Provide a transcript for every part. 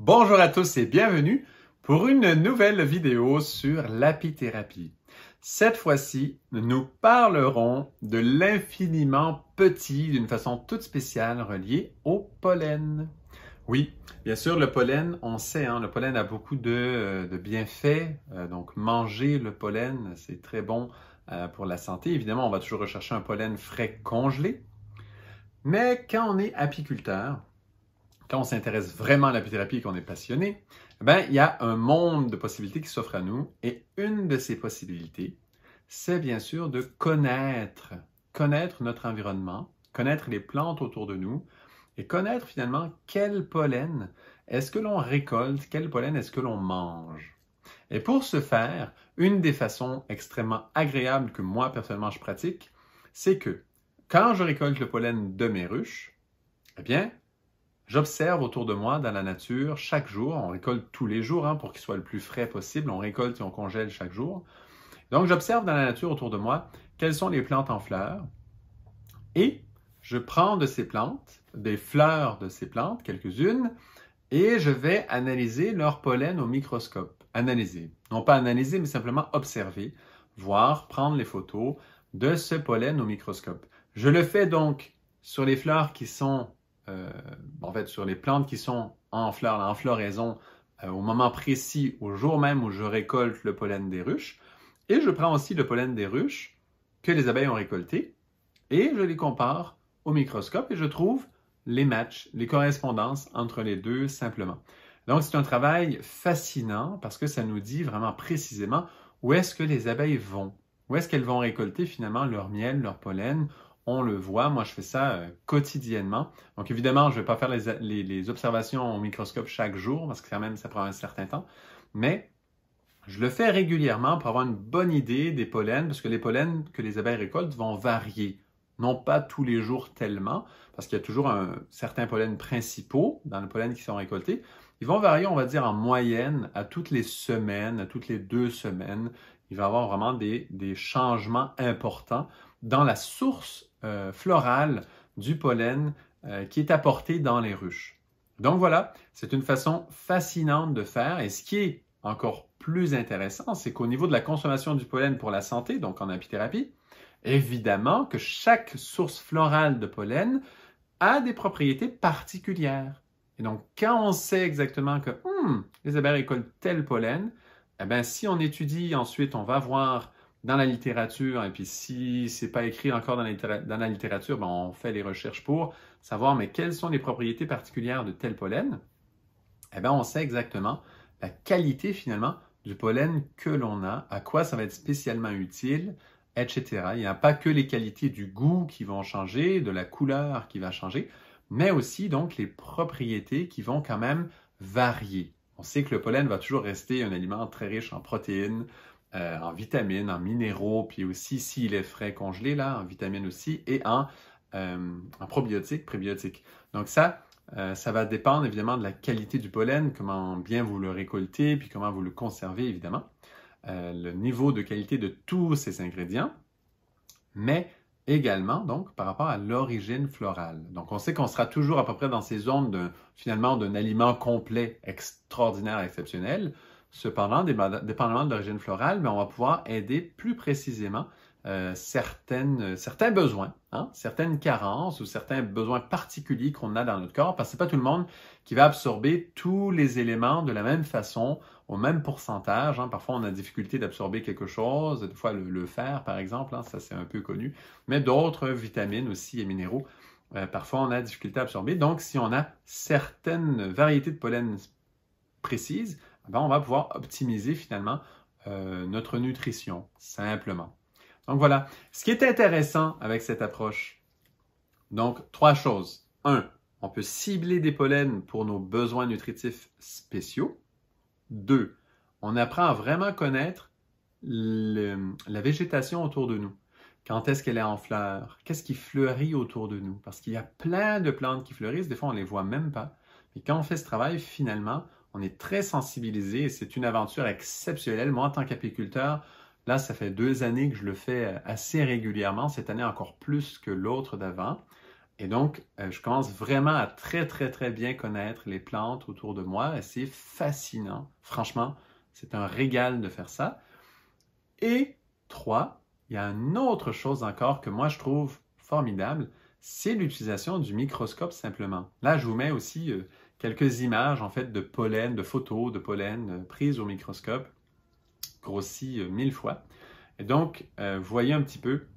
Bonjour à tous et bienvenue pour une nouvelle vidéo sur l'apithérapie. Cette fois-ci, nous parlerons de l'infiniment petit d'une façon toute spéciale reliée au pollen. Oui, bien sûr, le pollen, on sait, le pollen a beaucoup de bienfaits. Donc, manger le pollen, c'est très bon pour la santé. Évidemment, on va toujours rechercher un pollen frais congelé. Mais quand on est apiculteur, quand on s'intéresse vraiment à l'apithérapie et qu'on est passionné, il y a un monde de possibilités qui s'offre à nous. Et une de ces possibilités, c'est bien sûr de connaître notre environnement, connaître les plantes autour de nous et connaître finalement quel pollen est-ce que l'on récolte, quel pollen est-ce que l'on mange. Et pour ce faire, une des façons extrêmement agréables que moi personnellement je pratique, c'est que quand je récolte le pollen de mes ruches, eh bien, j'observe autour de moi dans la nature chaque jour, on récolte tous les jours pour qu'il soit le plus frais possible, on récolte et on congèle chaque jour. Donc j'observe dans la nature autour de moi quelles sont les plantes en fleurs et je prends de ces plantes, des fleurs de ces plantes, quelques-unes, et je vais analyser leur pollen au microscope. Analyser, non pas analyser, mais simplement observer, voir, prendre les photos de ce pollen au microscope. Je le fais donc sur les fleurs qui sont sur les plantes qui sont en fleurs, en floraison, au moment précis, au jour même où je récolte le pollen des ruches. Et je prends aussi le pollen des ruches que les abeilles ont récolté et je les compare au microscope et je trouve les matchs, les correspondances entre les deux simplement. Donc, c'est un travail fascinant parce que ça nous dit vraiment précisément où est-ce que les abeilles vont, où est-ce qu'elles vont récolter finalement leur miel, leur pollen. On le voit, moi je fais ça quotidiennement. Donc évidemment, je ne vais pas faire les observations au microscope chaque jour parce que quand même ça prend un certain temps, mais je le fais régulièrement pour avoir une bonne idée des pollens parce que les pollens que les abeilles récoltent vont varier. Non pas tous les jours tellement, parce qu'il y a toujours certains pollens principaux dans les pollens qui sont récoltés. Ils vont varier, on va dire, en moyenne à toutes les semaines, à toutes les 2 semaines. Il va y avoir vraiment des changements importants dans la source florale du pollen qui est apporté dans les ruches. Donc voilà, c'est une façon fascinante de faire. Et ce qui est encore plus intéressant, c'est qu'au niveau de la consommation du pollen pour la santé, donc en apithérapie, évidemment que chaque source florale de pollen a des propriétés particulières. Et donc, quand on sait exactement que les abeilles récoltent tel pollen, eh bien, si on étudie ensuite, on va voir dans la littérature, et puis si ce n'est pas écrit encore dans la littérature, on fait les recherches pour savoir mais quelles sont les propriétés particulières de tel pollen. Eh bien, on sait exactement la qualité finalement du pollen que l'on a, à quoi ça va être spécialement utile, etc. Il n'y a pas que les qualités du goût qui vont changer, de la couleur qui va changer, mais aussi donc les propriétés qui vont quand même varier. On sait que le pollen va toujours rester un aliment très riche en protéines, en vitamines, en minéraux, puis aussi, s'il est frais congelé, là, en vitamines aussi, et en probiotiques, prébiotiques. Donc ça va dépendre évidemment de la qualité du pollen, comment bien vous le récoltez, puis comment vous le conservez, évidemment. Le niveau de qualité de tous ces ingrédients, mais également, donc, par rapport à l'origine florale. Donc, on sait qu'on sera toujours à peu près dans ces zones finalement d'un aliment complet, extraordinaire, exceptionnel. Cependant, dépendamment de l'origine florale, on va pouvoir aider plus précisément certains besoins, certaines carences ou certains besoins particuliers qu'on a dans notre corps, parce que ce n'est pas tout le monde qui va absorber tous les éléments de la même façon, au même pourcentage. Parfois, on a difficulté d'absorber quelque chose, des fois le fer, par exemple, ça c'est un peu connu, mais d'autres vitamines aussi et minéraux, parfois on a difficulté à absorber. Donc, si on a certaines variétés de pollen précises, on va pouvoir optimiser finalement notre nutrition, simplement. Donc voilà, ce qui est intéressant avec cette approche, donc 3 choses. 1, on peut cibler des pollens pour nos besoins nutritifs spéciaux. 2, on apprend à vraiment connaître la végétation autour de nous. Quand est-ce qu'elle est en fleurs? Qu'est-ce qui fleurit autour de nous? Parce qu'il y a plein de plantes qui fleurissent, des fois on ne les voit même pas. Mais quand on fait ce travail, finalement, on est très sensibilisé et c'est une aventure exceptionnelle. Moi, en tant qu'apiculteur, là, ça fait 2 années que je le fais assez régulièrement, cette année encore plus que l'autre d'avant. Et donc, je commence vraiment à très, très, très bien connaître les plantes autour de moi et c'est fascinant. Franchement, c'est un régal de faire ça. Et 3, il y a une autre chose encore que moi je trouve formidable, c'est l'utilisation du microscope simplement. Là, je vous mets aussi quelques images en fait de pollen, de photos de pollen prises au microscope, grossi 1000 fois. Et donc, vous voyez un petit peu,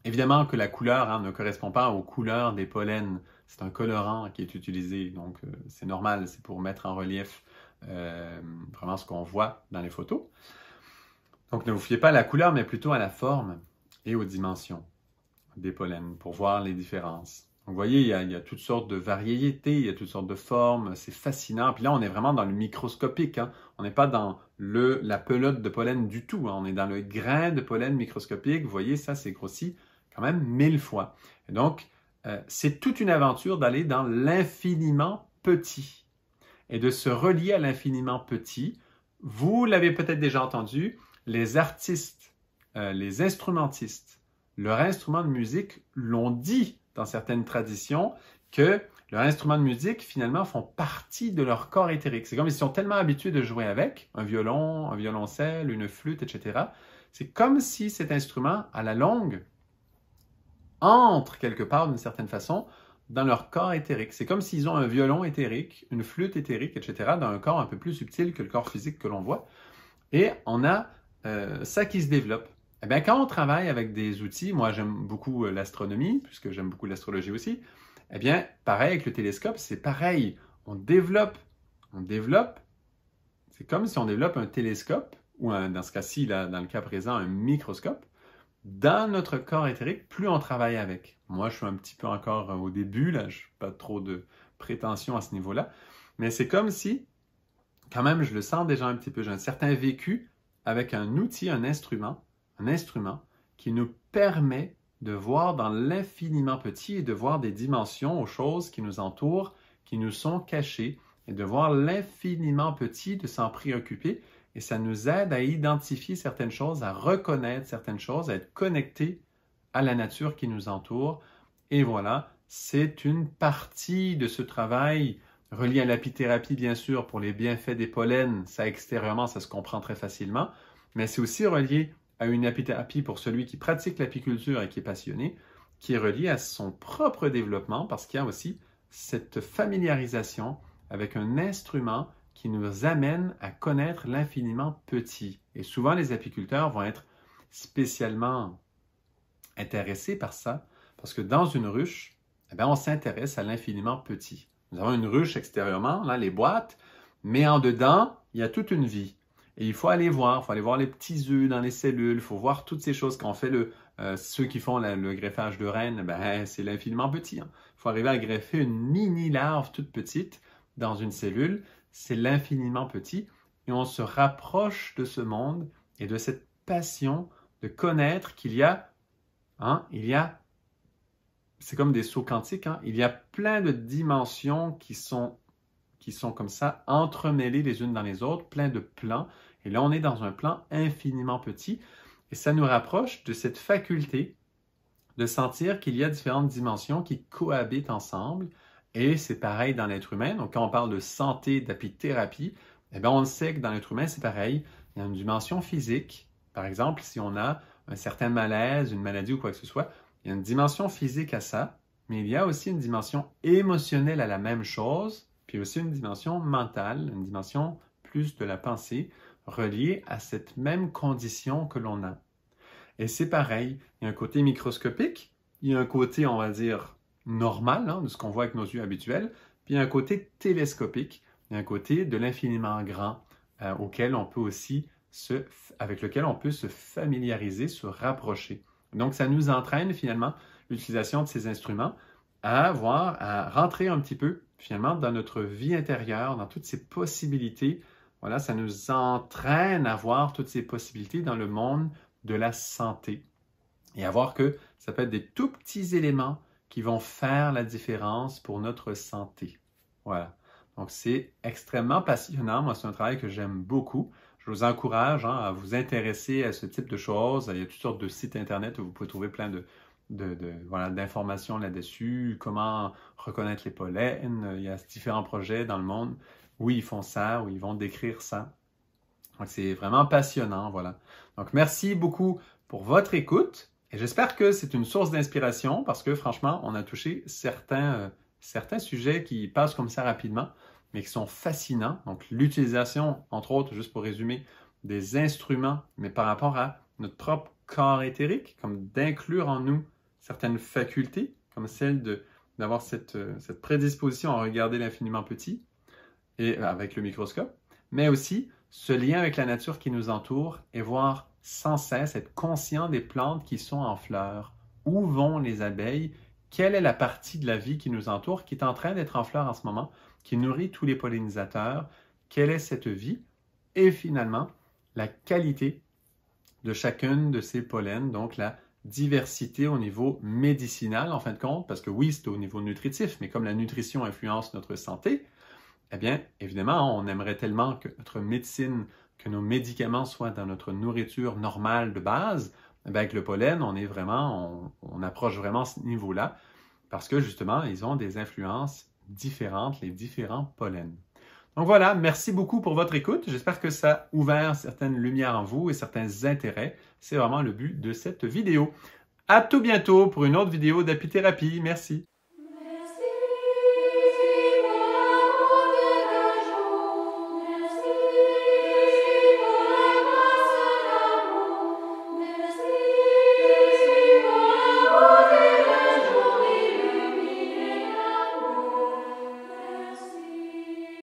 évidemment que la couleur ne correspond pas aux couleurs des pollens. C'est un colorant qui est utilisé, donc c'est normal, c'est pour mettre en relief vraiment ce qu'on voit dans les photos. Donc ne vous fiez pas à la couleur, mais plutôt à la forme et aux dimensions des pollens pour voir les différences. Donc vous voyez, il y a toutes sortes de variétés, il y a toutes sortes de formes, c'est fascinant. Puis là, on est vraiment dans le microscopique, hein. On n'est pas dans la pelote de pollen du tout, hein. On est dans le grain de pollen microscopique. Vous voyez, ça, c'est grossi quand même 1000 fois. Et donc, c'est toute une aventure d'aller dans l'infiniment petit et de se relier à l'infiniment petit. Vous l'avez peut-être déjà entendu, les artistes, les instrumentistes, leur instrument de musique l'ont dit dans certaines traditions que leurs instruments de musique finalement font partie de leur corps éthérique. C'est comme ils sont tellement habitués de jouer avec un violon, un violoncelle, une flûte, etc. C'est comme si cet instrument, à la longue, entre quelque part d'une certaine façon dans leur corps éthérique. C'est comme s'ils ont un violon éthérique, une flûte éthérique, etc., dans un corps un peu plus subtil que le corps physique que l'on voit. Et on a ça qui se développe. Eh bien, quand on travaille avec des outils, moi j'aime beaucoup l'astronomie, puisque j'aime beaucoup l'astrologie aussi, eh bien, pareil avec le télescope, c'est pareil. On développe. C'est comme si on développe un télescope, ou dans ce cas-ci, dans le cas présent, un microscope, dans notre corps éthérique, plus on travaille avec. Moi, je suis un petit peu encore au début, là, je n'ai pas trop de prétention à ce niveau-là, mais c'est comme si, quand même, je le sens déjà un petit peu, j'ai un certain vécu avec un outil, un instrument qui nous permet de voir dans l'infiniment petit et de voir des dimensions aux choses qui nous entourent, qui nous sont cachées, et de voir l'infiniment petit, de s'en préoccuper, et ça nous aide à identifier certaines choses, à reconnaître certaines choses, à être connectés à la nature qui nous entoure. Et voilà, c'est une partie de ce travail relié à l'apithérapie, bien sûr, pour les bienfaits des pollens. Ça, extérieurement, ça se comprend très facilement. Mais c'est aussi relié à une apithérapie pour celui qui pratique l'apiculture et qui est passionné, qui est relié à son propre développement parce qu'il y a aussi cette familiarisation avec un instrument qui nous amène à connaître l'infiniment petit. Et souvent, les apiculteurs vont être spécialement intéressés par ça, parce que dans une ruche, eh bien, on s'intéresse à l'infiniment petit. Nous avons une ruche extérieurement, là, les boîtes, mais en dedans, il y a toute une vie. Et il faut aller voir les petits œufs dans les cellules, il faut voir toutes ces choses. Quand on fait ceux qui font le greffage de reine, ben, c'est l'infiniment petit. Hein. Il faut arriver à greffer une mini larve toute petite dans une cellule, c'est l'infiniment petit. Et on se rapproche de ce monde et de cette passion de connaître qu'il y a, c'est comme des sauts quantiques, il y a plein de dimensions qui sont comme ça, entremêlées les unes dans les autres, plein de plans. Et là, on est dans un plan infiniment petit. Et ça nous rapproche de cette faculté de sentir qu'il y a différentes dimensions qui cohabitent ensemble. Et c'est pareil dans l'être humain. Donc, quand on parle de santé, d'apithérapie, eh bien, on le sait que dans l'être humain, c'est pareil. Il y a une dimension physique. Par exemple, si on a un certain malaise, une maladie ou quoi que ce soit, il y a une dimension physique à ça. Mais il y a aussi une dimension émotionnelle à la même chose. Puis aussi une dimension mentale, une dimension plus de la pensée, reliée à cette même condition que l'on a. Et c'est pareil, il y a un côté microscopique, il y a un côté, on va dire, normal, de ce qu'on voit avec nos yeux habituels, puis il y a un côté télescopique, il y a un côté de l'infiniment grand, avec lequel on peut se familiariser, se rapprocher. Donc, ça nous entraîne finalement, l'utilisation de ces instruments, à rentrer un petit peu finalement dans notre vie intérieure, dans toutes ces possibilités. Voilà, ça nous entraîne à voir toutes ces possibilités dans le monde de la santé et à voir que ça peut être des tout petits éléments qui vont faire la différence pour notre santé. Voilà. Donc, c'est extrêmement passionnant. Moi, c'est un travail que j'aime beaucoup. Je vous encourage à vous intéresser à ce type de choses. Il y a toutes sortes de sites Internet où vous pouvez trouver plein voilà, d'informations là-dessus, comment reconnaître les pollens. Il y a différents projets dans le monde où ils font ça, où ils vont décrire ça. Donc, c'est vraiment passionnant, voilà. Donc, merci beaucoup pour votre écoute et j'espère que c'est une source d'inspiration parce que, franchement, on a touché certains sujets qui passent comme ça rapidement, mais qui sont fascinants. Donc, l'utilisation, entre autres, juste pour résumer, des instruments, mais par rapport à notre propre corps éthérique, comme d'inclure en nous certaines facultés, comme celle d'avoir cette prédisposition à regarder l'infiniment petit, et avec le microscope, mais aussi ce lien avec la nature qui nous entoure et voir sans cesse, être conscient des plantes qui sont en fleurs. Où vont les abeilles? Quelle est la partie de la vie qui nous entoure, qui est en train d'être en fleurs en ce moment, qui nourrit tous les pollinisateurs? Quelle est cette vie? Et finalement, la qualité de chacune de ces pollens, donc la diversité au niveau médicinal en fin de compte, parce que oui, c'est au niveau nutritif, mais comme la nutrition influence notre santé, eh bien, évidemment, on aimerait tellement que notre médecine, que nos médicaments soient dans notre nourriture normale de base. Eh bien, avec le pollen, on approche vraiment ce niveau-là parce que justement, ils ont des influences différentes, les différents pollens. Donc voilà, merci beaucoup pour votre écoute. J'espère que ça a ouvert certaines lumières en vous et certains intérêts. C'est vraiment le but de cette vidéo. À tout bientôt pour une autre vidéo d'apithérapie. Merci.